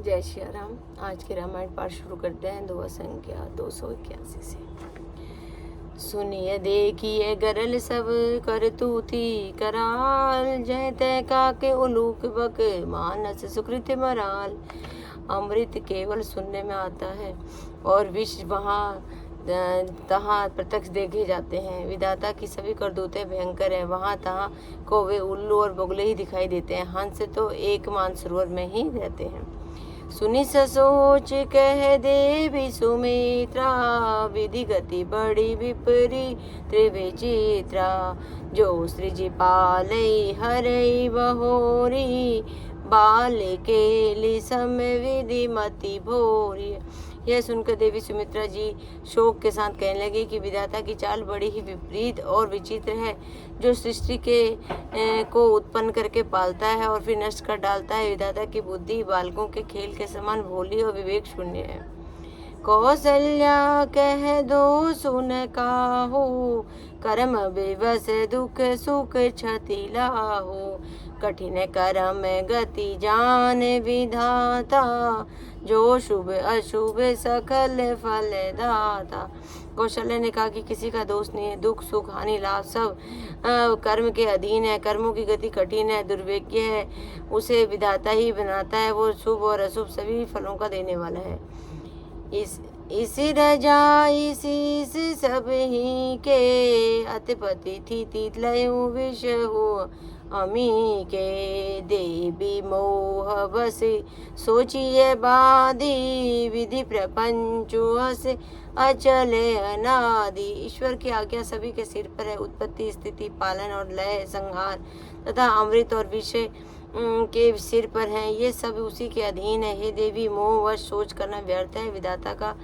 जय श्री राम। आज के रामायण पाठ शुरू करते हैं दुआ संख्या 281 से। सुनिए देखिए गरल सब कर तू थी कराल, जय तय का के उलूक बक मानस सुकृत मराल। अमृत केवल सुनने में आता है और विष वहाँ तहाँ प्रत्यक्ष देखे जाते हैं। विधाता की सभी करतूतें भयंकर है। वहाँ तहाँ कौवे उल्लू और बगुले ही दिखाई देते हैं। हंस तो एक मानसरोवर में ही रहते हैं। सुनि सोच कह देवी सुमित्रा, विधि गति बड़ी विपरी त्रिविचित्रा। जो सृजि पालई हरई बहोरी, बाल के लि सम विधि मति भोरी। यह सुनकर देवी सुमित्रा जी शोक के साथ कहने लगी कि विधाता की चाल बड़ी ही विपरीत और विचित्र है। जो सृष्टि के को उत्पन्न करके पालता है और फिर नष्ट कर डालता है। विधाता की बुद्धि बालकों के खेल के समान भोली और विवेक शून्य है। कौशल्या कह दो सुन काहू, कर्म विवश दुख सुख क्षति लाहू। कठिन कर्म गति जान विधाता, जो शुभ अशुभ सकल फल दाता। कौशल्या ने कहा कि किसी का दोष नहीं है। दुख सुख हानि लाभ सब कर्म के अधीन है। कर्मों की गति कठिन है, दुर्भाग्य है, उसे विधाता ही बनाता है। वो शुभ और अशुभ सभी फलों का देने वाला है। इसी रजाई शीस सब ही के, अतिपति थी तीत लयु विष हो अमी के। देवी मोह बस सोचिए बादी, विधि प्रपंच हस अचल अनादि। ईश्वर की आज्ञा सभी के सिर पर है। उत्पत्ति स्थिति पालन और लय संहार तथा अमृत और विष के सिर पर हैं। ये सब उसी के अधीन है। हे देवी, मोहवश सोच करना व्यर्थ है। विधाता का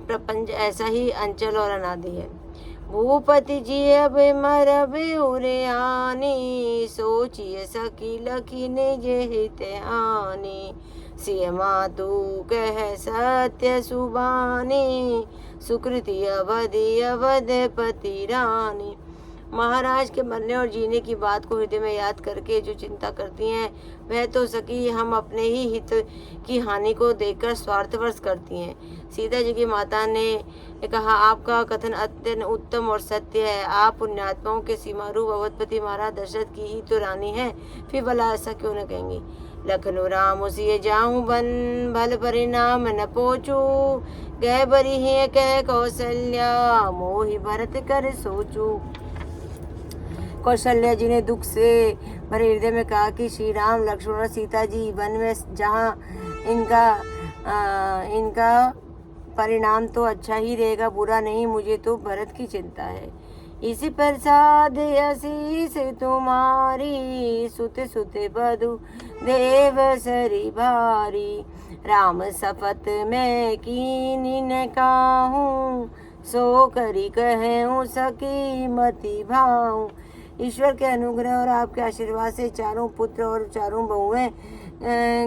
प्रपंच ऐसा ही अंचल और अनादि है। भूपति जी अब मरब उरे आनी, सोचिए सकी लखी निज हित हानि। सिय मातु कह सत्य सुबानी, सुकृति अवधि अवधपति रानी। महाराज के मरने और जीने की बात को हृदय में याद करके जो चिंता करती हैं, वह तो सकी हम अपने ही हित की हानि को देखकर स्वार्थवश करती हैं। सीता जी की माता ने कहा, आपका कथन अत्यंत उत्तम और सत्य है। आप पुण्यात्माओं के सीमारूप अवधपति महाराज दशरथ की ही तो रानी है, फिर भला ऐसा क्यों न कहेंगी। लखनऊ राम उसी जाऊं बन, भल परिणाम न पोचू। गह बरी है कह कौशल्या, मोहि भरत कर सोचू। कौशल्या जी ने दुख से भरे हृदय में कहा कि श्री राम लक्ष्मण और सीता जी वन में जहाँ इनका परिणाम तो अच्छा ही रहेगा, बुरा नहीं। मुझे तो भरत की चिंता है। इसी प्रसाद आशीष तुम्हारी, सुत सुत बधु देव सरी भारी। राम शपथ में कीनी न काहूँ, सो करी कहूँ सकी मति भाऊँ। ईश्वर के अनुग्रह और आपके आशीर्वाद से चारों पुत्र और चारों बहुएं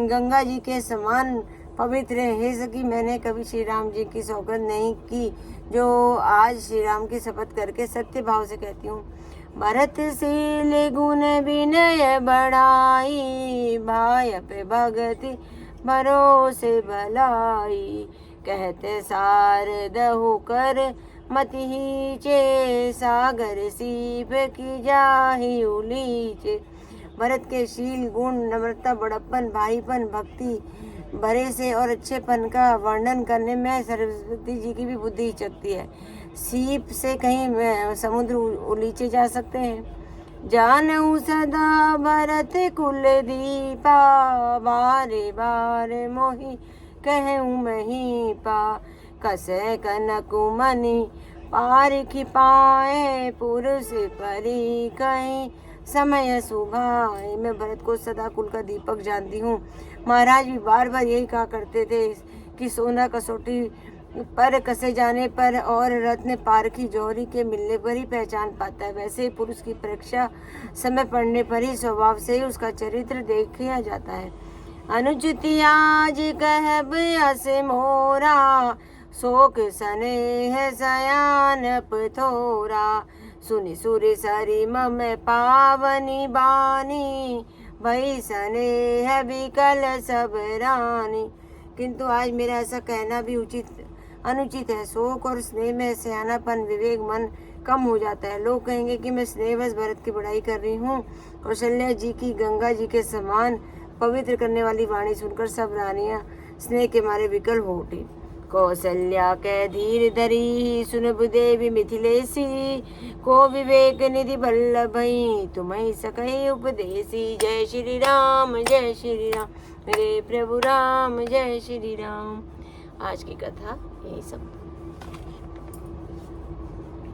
गंगा जी के समान पवित्र है। सकी, मैंने कभी श्री राम जी की सौगंध नहीं की, जो आज श्री राम की शपथ करके सत्य भाव से कहती हूँ। भरत शील गुण विनय बढ़ाई, भाई पे भगति भरोसे भलाई। कहते सार दहु कर मति हीचे, सागर सीप की जाहि उलीचे। भरत के शील गुण नम्रता बड़प्पन भाईपन भक्ति भरे से और अच्छेपन का वर्णन करने में सरस्वती जी की भी बुद्धि हिचकती है। सीप से कहीं समुद्र उलीचे जा सकते हैं। जानऊ सदा भरत कुल दीपा, बारे बारे मोहि कहूँ महीपा। कसे कनकु मनि पारखि पाए, पुरुष परी कहीं समय सुभाए। मैं भरत को सदा कुल का दीपक जानती हूँ। महाराज भी बार बार यही कहा करते थे कि सोना कसौटी पर कसे जाने पर और रत्न पारखी जौहरी के मिलने पर ही पहचान पाता है। वैसे ही पुरुष की परीक्षा समय पड़ने पर ही स्वभाव से ही उसका चरित्र देखा जाता है। अनुचिति आज कहब अस मोरा, शोक स्नेह सयान थोरा। सुनि सुर सरी मम पावनी बानी, भई स्नेह विकल सब रानी। किंतु आज मेरा ऐसा कहना भी अनुचित है। शोक और स्नेह में सयानापन, विवेक, मन कम हो जाता है। लोग कहेंगे कि मैं स्नेहवश भरत की बड़ाई कर रही हूँ। कौशल्या जी की गंगा जी के समान पवित्र करने वाली वाणी सुनकर सब रानियां स्नेह के मारे विकल हो उठी। कौशल्या कै धीर धरी सुनब देवी मिथिलेसी, को विवेक निधि बल्लभई तुम्हें सकहि उपदेसी। जय श्री राम मेरे प्रभु राम, जय श्री राम। आज की कथा यही सब।